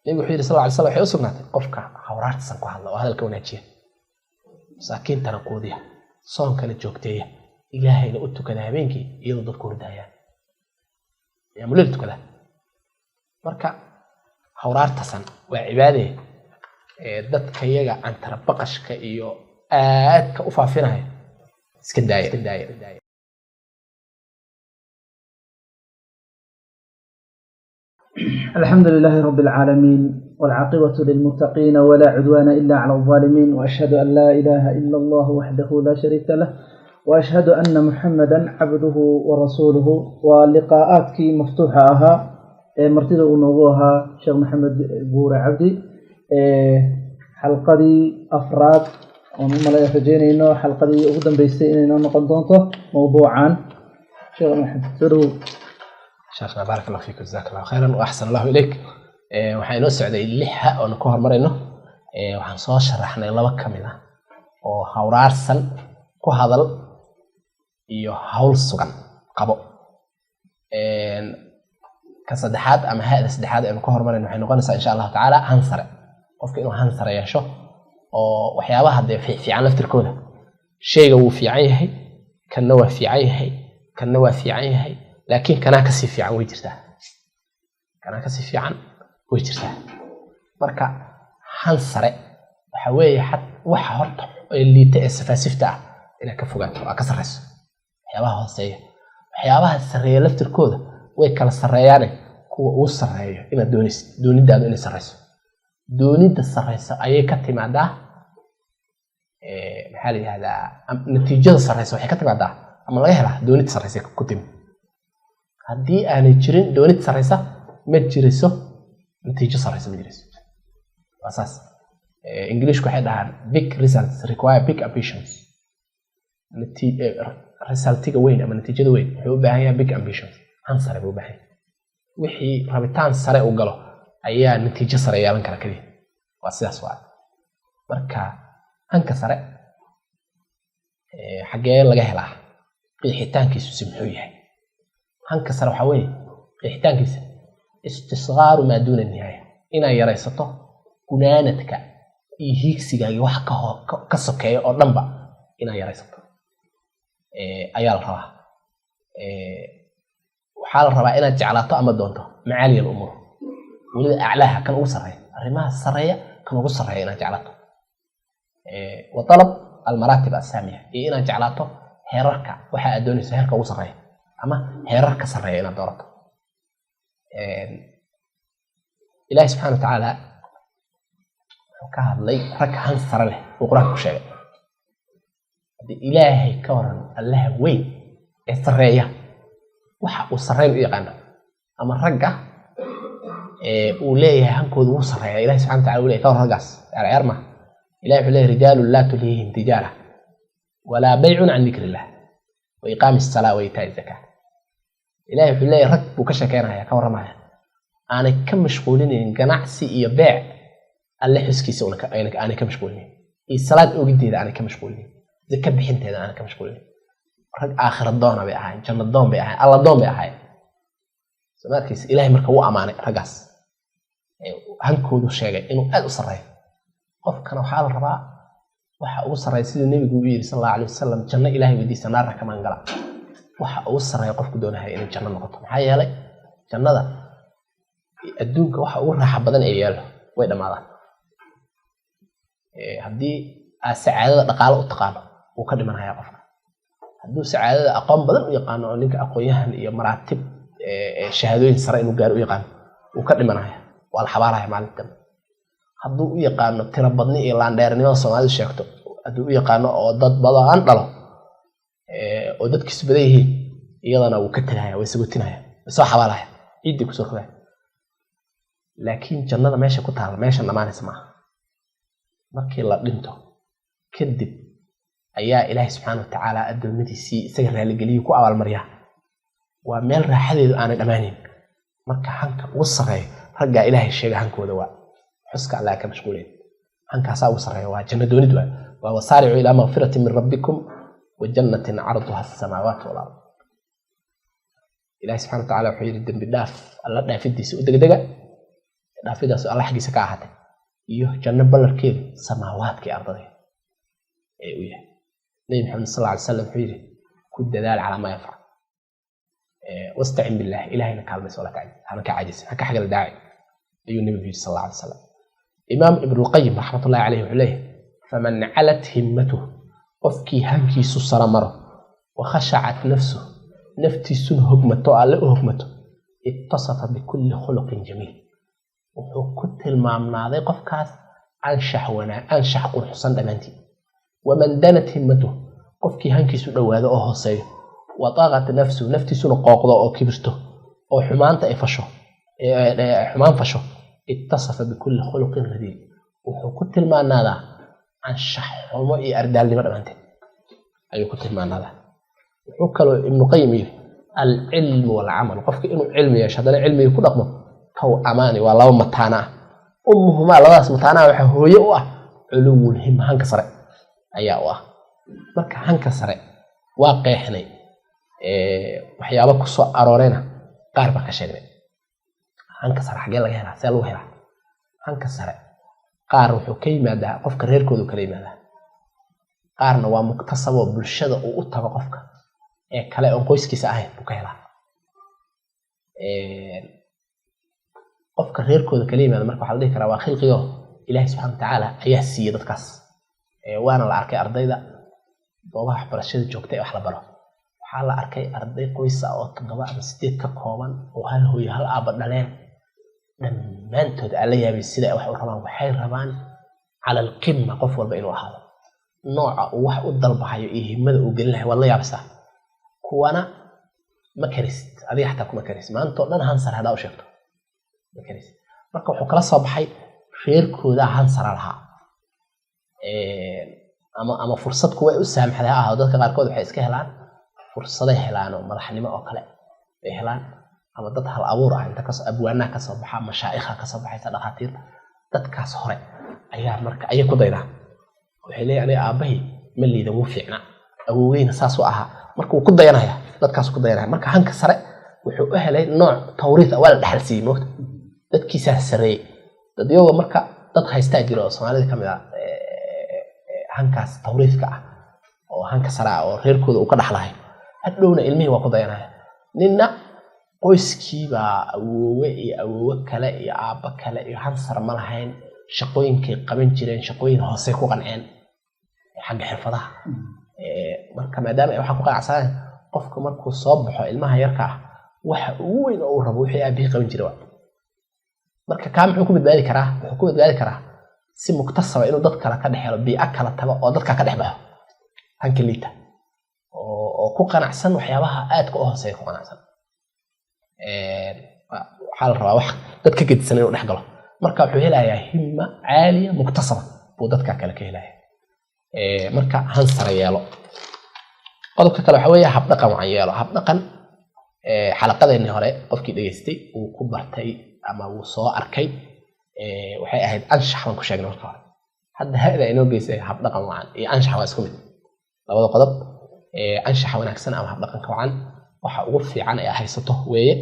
nabigu wuxuu yiri sallallahu alayhi wasallam waxay u sugnaatay qofka hawraartisan ku hadla oo hadalka wanaajiya masaakiintana quudiya soonkana joogteeya ilaahayna u tukada habeenkii iyadoo dadku hurdayaan yaa mulil tukada marka hawraartasan waa cibaade dadka iyaga aan tarbaqashka iyo aadka u faafinaya iska daaya الحمد لله رب العالمين والعاقبة للمتقين ولا عدوان إلا على الظالمين وأشهد أن لا إله إلا الله وحده لا شريك له وأشهد أن محمدا عبده ورسوله ولقاءاتك مفتوحة أها مرتدى ونوضوها شيخ محمد بور عبدي حلقة أفراد ونما لا يفجيني إنه حلقة أقدم بيستيني إنه نقضونته موضوعا شيخ محمد سروا شيخنا بارك الله فيك جزاك الله خيرا واحسن الله اليك waxaan noo socday lixa oo ku hormarayno waxaan soo sharaxnay laba kamid ah oo hawraarsan ku hadal iyo hawl sugan qabo ka saddexaad ama haada saddexaad ee ku hormarayno waxay noqonaysaa insha Allah taala hansare qofka inuu hansare yeesho oo waxyaabaha fiican laftirkooda shayga uu fiican yahay kana waa fiican yahay kana waa fiican yahay laakiin kana ka si fiican way jirtaa marka hansare waxa weeye waxa horta liita ee safaasifta ah ina ka fogaato ka sareyso waxyaabaha hooseeya waxyaabaha sareeya laftirkooda way kala sareeyaan kuwa uu sareeyo ina doonidaadu inay sareyso doonida sareysa ayay ka timaadaa maxaa la yiraahdaa natiijada sareysa waxay ka timaadaa ama laga helaa doonid sareysa ku timi haddii aanay jirin doonid sareysa ma jiriso natiijo sareysa ma jiriso asaas English waxay dhahaan big results require big ambitions resultiga weyn ama natiijada weyn wuxuu u baahan yahay big ambitions han sare buu baahan wixii rabitaan sare u galo ayaa natiijo sare yeelan kara kaliya waa sidaas waa marka hanka sare xagee laga helaa qeexitaankiisu si muxuu yahay hanka sare waxa weeye qeexitaankiisa istisghaaru ma duuna nihaaya ina yaraysato gunaanadka iyo hiigsigaaga wax ka sokeeyo oo dhanba ina yaraysato ayaa la rabaa waxaa la rabaa inaad jeclaato ama doonto macaali al-umur waliba aclaaha kan ugu sareeya arrimaha sareeya kan ugu sareeya inaad jeclaato wa talab al-maratib as-saamiya iyo inaad jeclaato heerarka waxa aad doonayso heerka ugu sareeya ama heerarka sareeya inaad doorato إلهي سبحانه وتعالى كهذا لي رك هنصر له وقرأ كشيء إلهي كورن الله وين السرية وح والسرية يقنا أما الرجع وليه هنكود وسرية إلهي سبحانه وتعالى وليه كور رجس على عرمة إلهي عليه رجال لا تلهيهم تجارة ولا بيع عن ذكر الله وإقام الصلاة وإيتاء الزكاة إلهي عليه رك وكشكينا يا كور معه أنا كم مشغولين جناعسي يبيع الله حسكيس أنا كم مشغولين الصلاة أوجدي أنا كم مشغولين ذكر بحنت هذا أنا كم مشغولين رج آخر الدون بيعها جنة الدون بيعها الله الدون بيعها سمعتكيس إلهي مركو أمانة رجس هنكودو شيء إنه أسرع قف كانوا حال الرباع وأسرع يصير النبي جوبير صلى الله عليه وسلم جنة إلهي ودي سنار كمان قلع وأسرع يقف دونها إن جنة نقطة حيا لي جنة adduunka waxa uu raaxa badan ee yeelo way dhamaadaan hadii saacadada dhaqaale u taqaano uu ka dhimanayaa qofka haduu saacadada aqoon badan u yaqaano oo ninka aqoonyahan iyo maraatib shahaadooyin sare inuu gaar u yaqaan uu ka dhimanayaa waa la xabaarayaa maalintan haduu u yaqaano tiro badni iyo laandheernimada Soomaalidu sheegto haduu u yaqaano oo dad badan dhalo oo dadkiisu badan yihiin iyadana uu ka tagayaa way sagootinayaa soo xabaalayaa ciidii ku soo xubay laakiin jannada meesha ku taal meesha dhamaanaysa ma markii la dhinto kadib ayaa Ilaahay subhanahu wa ta'ala adoomadiisii isaga raali galiyo ku abaal mariya waa meel raaxadeedu aan dhamaanin marka hanka ugu sareeyo ragga Ilaahay sheega hankooda waa xuska Allah ka mashquuleen hankaas ugu sareeyo waa janno doonid waa wasaari'u ila maghfiratin min rabbikum wa jannatin 'arduha as-samawati wal ardh Ilaahay subhanahu wa ta'ala wuxuu yiri dambi dhaaf alla dhaafidiisa u degdega dhaafidaas Allah xagiisa ka ahaatay iyo janno ballarkeedu samaawaadkii ardada ee u yahay nabi maxamed sallallahu alayhi wasallam wuxuu yiri ku dadaal ala ma yafa wasta'in billah ilahina kaalmayso la kacay hana ka caajis haka xagal daaci ayuu nabi sallallahu alayhi wasallam imaam ibn al-qayyim rahmatullahi alayhi wuxuu leeyahay faman alat himmatuhu qofkii hankiisu saramaro wa khasha'at nafsuhu naftiisu hogmato alle u hogmato ittasafa bi kulli khuluqin jamil wuxuu ku tilmaamnaaday qofkaas anshax qurxsan dhamaantii waman danat himmatuhu qofkii hankiisu dhawaado oo hooseeyo wa taqat nafsuhu naftiisuna qooqdo oo kibirto oo xumaanta ay fasho xumaan fasho ittasafa bi kulli khuluqin radii wuxuu ku tilmaamnaadaa anshax xumo iyo ardaalnimo dhamaanteed ayuu ku tilmaamnaadaa wuxuu kaloo ibnu qayyim yiri al-ilm wal-amal qofka inuu cilmi yeesho hadana cilmiga ku dhaqmo kaw amaani waa laba mataana ummuhuma labadaas mataana waxa hooyo u ah culumul him hanka sare ayaa u ah marka hanka sare waa qeexnay waxyaabo ku soo aroorena qaar ba ka sheegnay hanka sare xagee laga helaa see lagu helaa hanka sare qaar wuxuu ka yimaadaa qofka reerkoodu kala yimaadaa qaarna waa muktasabo bulshada uu u tago qofka ee kale oo qoyskiisa ahayn buu ka helaa qofka reerkooda kala yimaada marka waxa la dhihi karaa waa khilqiyo ilaahay subhanahu wa ta'ala ayaa siiyay dadkaas waana la arkay ardayda goobaha waxbarashada joogtay wax la baro waxaa la arkay arday qoys ah oo 7 ama 8 ka kooban oo hal hooyo hal aaba dhaleen dhammaantood alla yaabay sida wax u rabaan waxay rabaan cala al-qimma qof walba inuu ahaado nooca uu wax u dalbahayo iyo himada uu gelin lahaa wala yaabsa kuwana ma karist adiga xataa kuma karist maanta oo dhan hansar hadaa u sheegto ma karist marka wuxuu kala soo baxay reerkooda hansar lahaa ama fursad kuwa u saamaxday ah dadka qaarkood waxay iska helaan fursaday helaan oo madaxnimo oo kale ay helaan ama dad hal abuur ah inta ka soo abwaana ka soo baxa mashaayikha ka soo baxaysa dhaqaatiir dadkaas hore ayaa marka ay ku daydaa waxay leeyahay aabahay ma liida wuu fiicna awoweyna saas u ahaa marka uu ku dayanaya dadkaas ku dayanaya marka hanka sare wuxuu u helay nooc tawriid wala dhaxalsiin moogta dadkiisa sareey dad iyaga marka dad haysta jiro Soomaalida kamid ah hankaas tawriidka ah oo hanka sare oo reerkooda uu ka dhaxlahay hadhowna ilmihi waa ku dayanaya ninna qoyskiiba awoowe iyo awoowe kale iyo aaba kale iyo hansar ma lahayn shaqooyinkay qaban jireen shaqooyin hoose ku qanceen xagga xirfadaha marka maadaama ay waxa ku qanacsan qofka markuu soo baxo ilmaha yarka ah waxa uu weyn oo rabo wixii aabii qaban jiray marka ka muxuu ku badbaadi karaa wuxuu ku badbaadi karaa si muktasaba inuu dad kale ka dhaxelo bii'a kala tago oo dadka ka dhaxbayo hanka liita oo ku qanacsan waxyaabaha aad ku hooseeya ku qanacsan waxa la rabaa wax dadka gedisan inuu dhax galo marka wuxuu helayaa himma caaliya muktasaba buu dadka kale ka helayaa marka hansar yeelo qodobka kale waxa weeye hab dhaqan waan yeelo hab dhaqan xalaqadeennii hore qofkii dhageystay uu ku bartay ama uu soo arkay waxay ahayd anshax baan ku sheegnay marka hore hadda hada inoo geysay hab dhaqan waan iyo anshax waa isku mid labada qodob anshax wanaagsan ama hab dhaqanka waan waxa ugu fiican ee haysato weeye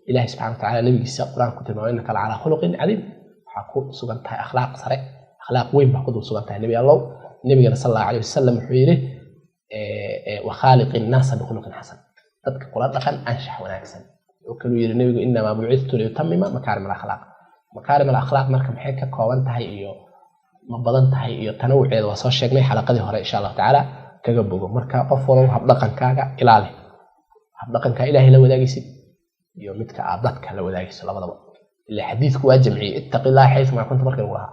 ilaahay subhanahu wa ta'ala nabigiisa quraanka ku tilmaamay inna kala ala khuluqin adim waxa ku sugan tahay akhlaaq sare akhlaaq weyn baa ku sugan tahay nabi allah nabiga sallallahu alayhi wasallam wuxuu yiri wa khaliqin nas bi khuluqin hasan dadka kula dhaqan anshax wanaagsan oo kale yiri nabigu inna ma bu'ithtu li utammima makarim al akhlaq makarim al akhlaq marka maxay ka kooban tahay iyo ma badan tahay iyo tanawuceeda waa soo sheegnay xalaqadii hore insha Allah ta'ala kaga bogo marka qof walba hab dhaqankaaga ilaali hab dhaqanka ilaahay la wadaagaysid iyo midka aad dadka la wadaagayso labadaba ila xadiisku waa jamci ittaqillaha haythu ma kunta marka waa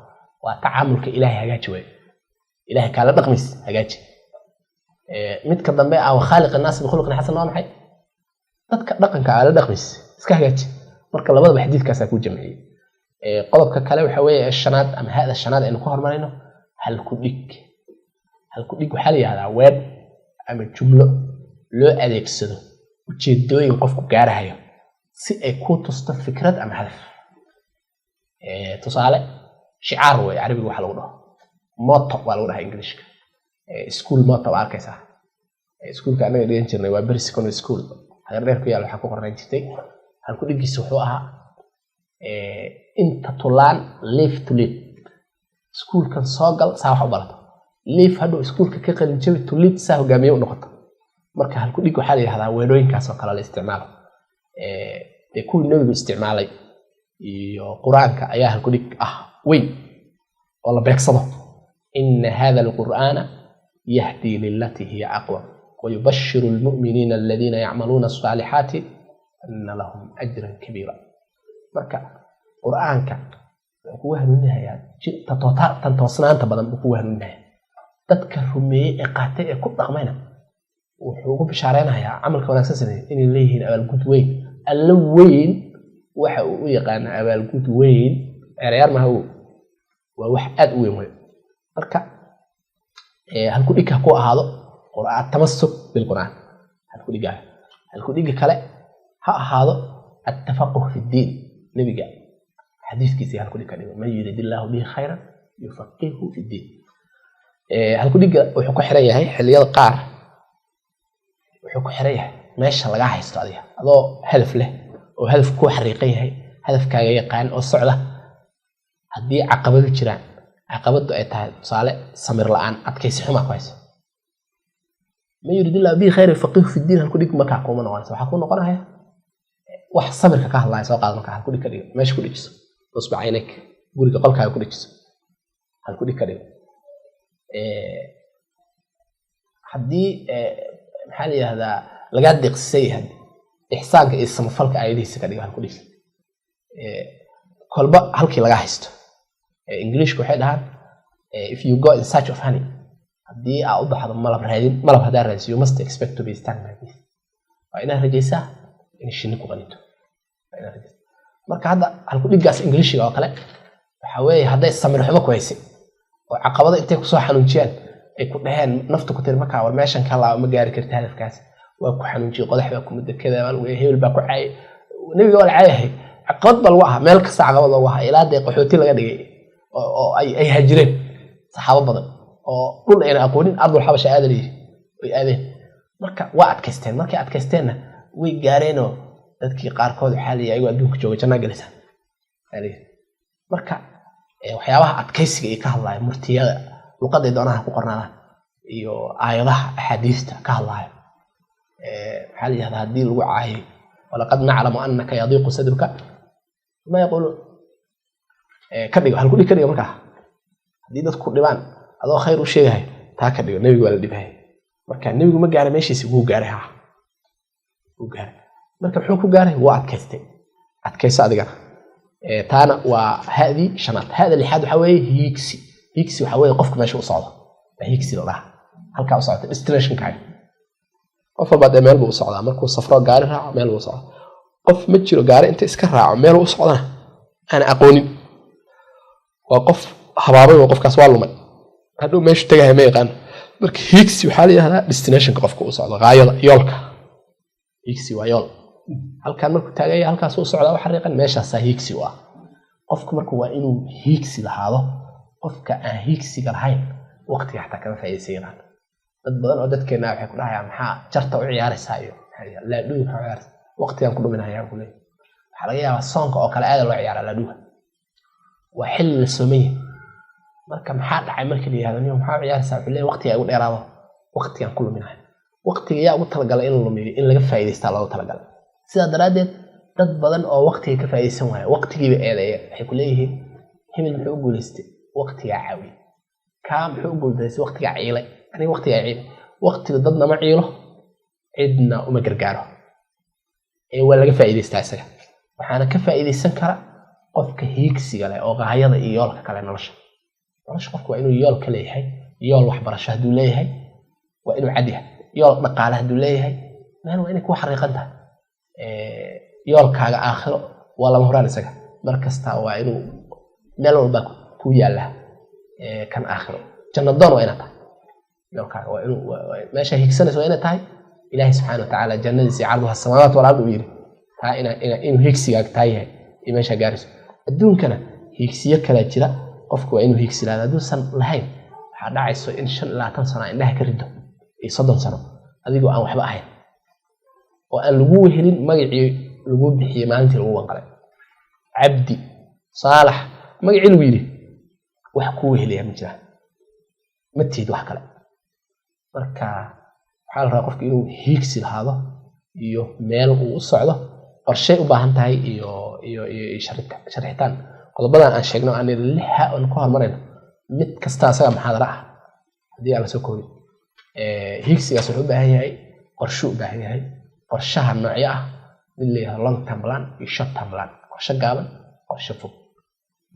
waa tacaamulka ilaahay hagaaji way ilaahay kala dhaqmis hagaaji midka dambe ah khaliq an-nas bi khuluqin hasan waa maxay dadka dhaqanka ala dhaqmis iska hagaaji marka labadaba xadiiskaas ku jamciyay qodobka kale waxa weeye shanaad ama hada shanaad aynu ku hormarayno hal ku dhig waxa la yiraahdaa web ama jumlo loo adeegsado ujeedooyin qofku gaarayo si ay ku tusto fikrad ama hadaf tusaale shicaar way carabiga waxa lagu dhaho motto waa lagu dhahaa ingiriiska school motto waa arkaysaa schoolka anaga dhigan jirnay waa bari secondary school hagar dheer ku yaal waxa ku qoran jirtay hal ku dhigiisa wuxuu ahaa انت طلان live to live سكول كان صاقل ساوح وبلطة live هادو سكول كقل جبت to live ساو قامية ونقطة مركا هالكو ديكو حالي هذا ويدوين كاسو كلا الاستعمال يكون نبي باستعمالي قرآنك أيها هالكو ديك وين والله بيكسبه إن هذا القرآن يهدي للتي هي أقوى ويبشر المؤمنين الذين يعملون الصالحات أن لهم أجرا كبيرا مركا قرآنك هو هنونها تنتوصنا أنت بدل هو هنونها تذكر مي إقاتة كل رغمنا وحقوق بشارينها يا عمل كون أساسا إن اللي هنا أبالجود وين اللوين وحقوق يقان أبالجود وين عريار ما هو وواحد وين مركا هالكل إيك هكو هذا قرآن التمسك بالقرآن هالكل إيك كله هذا التفقه في الدين نبي قال حديث كيسي هالكل إيك من يريد الله به خيرا يفقهه في الدين هالكل إيك وحكو حريه هاي حلية القار وحكو حريه ماشي لقاه هيستعديها هذا هدف له وهدف كو حريقي هاي هدف كاغا يقان أو الصعدة هدي عقبة الجيران عقبة أي تهاد صالح سمير الآن أتكيس حما كويس ما يريد الله به خير يفقهه في الدين هالكل إيك مكا قومنا وانسا وحكو نقونا هاي wax sabirka ka hadlay soo qaad marka hal ku dhig kadiyo meesha ku dhigiso usba aynak guriga qolkaaga ku dhigiso hal ku dhig kadiyo hadii maxaa la yiraahdaa laga diqsay hadii ihsaanka iyo samafalka ayadiisa ka dhigo hal ku dhig kolba halkii laga haysto English waxay dhahaan if you go in search of honey hadii aad u baxdo malab hadaa raadis you must expect to be stung by this waa inaad rajaysaa in shinni ku qanito marka hadda halku dhigaas Ingiriisiga oo kale waxa weey haday samir xumo ku haysay oo caqabada intay ku soo xanuunjiyaan ay ku dhaheen naftu ku tir marka war meeshan ka laa ma gaari kartaa hadafkaas waa ku xanuunjiyo qodaxda ku mudakada wal way hebel ba ku caay nabiga wal caayahay caqabad bal waxa meel kasta caqabad waxa ilaa day qaxooti laga dhigay oo ay hajireen saxaabo badan oo dhul ay aqoonin ardul xabasha aadalay ay aadeen marka waa adkaysteen markay adkaysteena way gaareeno dadkii qaarkood waxa la yahay adduunka jooga janna galisa marka waxyaabaha adkaysiga ay ka hadlaay murtiyada luqada doonaha ku qornaada iyo aayadaha ahadiista ka hadlaay waxa la yiraahdaa hadii lagu caayay walaqad na'lamu annaka yadiqu sadruka ma yaqulu ka dhigo hal ku dhig kariyo marka hadii dadku dhibaan adoo khayr u sheegay taa ka dhigo nabiga wala dhibay marka nabigu ma gaaray meeshiisa uu gaaray marka wuxuu ku gaaray waa adkaysa adiga taana waa haadi shanaad hada lixaad waxa weeye hiigsi waxa weeye qofka meesha u socdo hiigsi la dhaha halka u socdo destination ka qof baad meel buu u socdaa markuu safro gaari raaco meel buu u socdo qof ma jiro gaari inta iska raaco meel uu socdana aan aqoonin waa qof habaabay oo qofkaas waa lumay haduu meesha tagay ma yaqaan marka hiigsi waxa la yiraahdaa destination qofka u socdo qaayada yoolka hiigsi waa yool halkan markuu taagay halkaas uu socdaa waxa xariiqan meeshaas hiigsi waa qofka markuu waa inuu hiigsi lahaado qofka aan hiigsiga lahayn waqti xataa kama faa'iideysan dad badan oo dadkeena waxay ku dhahayaan maxaa jarta u ciyaaraysaa iyo la dhuuy waxa ciyaaraysa waqtigan ku dhuminayaa ku leeyahay waxa laga yaabaa soonka oo kale aad loo ciyaaro la dhuuy waa xilli la soomay marka maxaa dhacay markii la yiraahdo maxaa ciyaaraysaa wuxuu leeyahay waqtiga ugu dheeraado waqtigan ku dhuminayaa waqtiga yaa ugu talagalay in la lumiyo in laga faa'iideysto loo talagalay sida daraadeed dad badan oo waqtiga ka faa'iideysan waaya waqtigiiba eedeeyay waxay ku leeyihiin himin muxuu guuleystay waqtiga caawi ka muxuu guuleystay waqtiga ciilay ani waqtiga ciil waqtiga dadna ma ciilo cidna uma gargaaro waa laga faa'iideystaa isaga waxaana ka faa'iideysan kara qofka hiigsiga leh oo qaayada iyo yoolka kale nolosha qofku waa inuu yool ka leeyahay yool waxbarasho haduu leeyahay waa inuu cad yahay yool dhaqaale haduu leeyahay meel waa inay ku xariiqan tahay yoolkaaga aakhiro waa lama horaan isaga markasta waa inuu meel walba ku yaala kan aakhiro jannadoon waa inaad tahay yoolkaaga waa inuu meesha hiigsanayso waa inaad tahay ilaahay subxaanahu wa tacaala jannadiisa carduha samaawaat wal ardu yiri taa inuu hiigsigaaga tahay yahay meesha gaarayso adduunkana hiigsiyo kala jira qofku waa inuu hiigsilaado hadduusan lahayn waxaa dhacayso in 25 sano indhaha ka rido iyo 30 sano adigoo aan waxba ahayn oo aan lagu helin magacii lagu bixiyay maalintii lagu wanqalay abdi صالح magacii lagu yiri wax ku weheliya ma jira ma tiid wax kale marka waxa la rabaa qofku inuu hiigsi lahaado iyo meel uu u socdo qorshe u baahan tahay iyo sharaxitaan qodobadan aan sheegno aan lixa oo ku hormarayno mid kasta asaga maxaadara ah hadii aan soo koobi hiigsigaas wuxuu u baahan yahay qorshe u baahan yahay qorshaha noocyo ah mid leeyahay long term plan iyo short term plan qorshe gaaban qorshe fog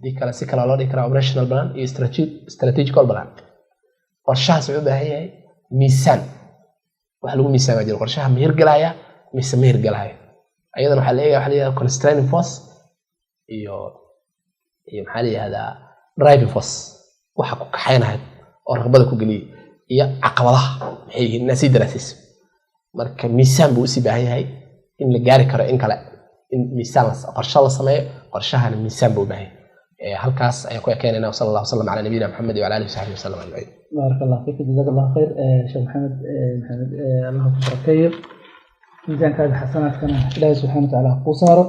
dii kale si kale loo dhigi karaa operational plan iyo strategical plan qorshahaas wuxuu u baahan yahay miisaan wax lagu miisaama jiro qorshaha ma hirgalaya mise ma hirgalaya ayadana waxa la eegaa waxa la yiraahdaa constraining force iyo maxaa la yiraahdaa driving force waxa ku kaxaynahay oo raqbada ku geliya iyo caqabadaha maxay yihiin nasi daraasiis marka miisaan buu si baahan yahay in la gaari karo in kale in miisaan qorshe la sameeyo qorshahana miisaan buu baahan halkaas ayaan ku ekeenaynaa sallallahu alayhi wa sallam ala nabiyina muhammad wa ala alihi wa sahbihi wasallam ajma'in barakallahu fiik jazakallahu khair sheekh maxamed allah ku barakeeyo miisaankaada xasanaadkana ilaahay subxaanahu wa ta'ala ku saaro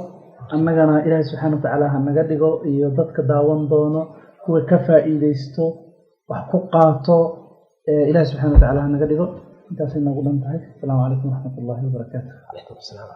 annagana ilaahay subxaanahu wa ta'ala ha naga dhigo iyo dadka daawan doono kuwa ka faa'iideysto wax ku qaato ilaahay subxaanahu wa ta'ala ha naga dhigo intaas ay nagu dhan tahay assalamu alaykum wa rahmatullahi wa barakatuh alaykum assalam